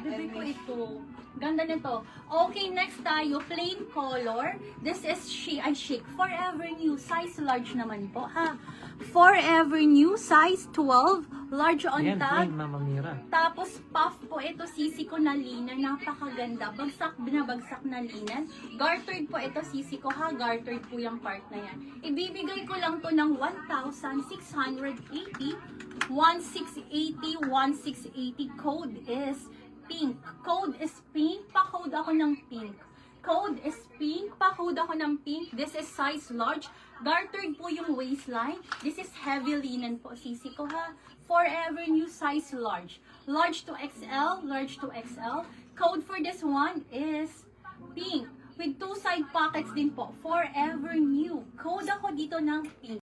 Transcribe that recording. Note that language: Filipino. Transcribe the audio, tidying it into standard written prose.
Bibig ko ito. Ganda nito. Okay, next tayo. Plain color. This is chic. Forever New. Size large naman po, ha? Forever New. Size 12. Large on Ayan, top. plain, Mama Mira. Tapos puff po ito, sisi ko na linen, napakaganda. Bagsak na linen. Gartered po ito, sisi ko ha, gartered po yung part na yan. Ibibigay ko lang to ng 1,680. 1,680. Code is pink. Code is pink. Pa-code ako ng pink. Code is pink. Pa-code ako ng pink. This is size large. Gartered po yung waistline. This is heavy linen po, sisi ko ha. Forever New size large. Large to XL. Large to XL. Code for this one is pink. With 2 side pockets din po. Forever New. Code ako dito ng pink.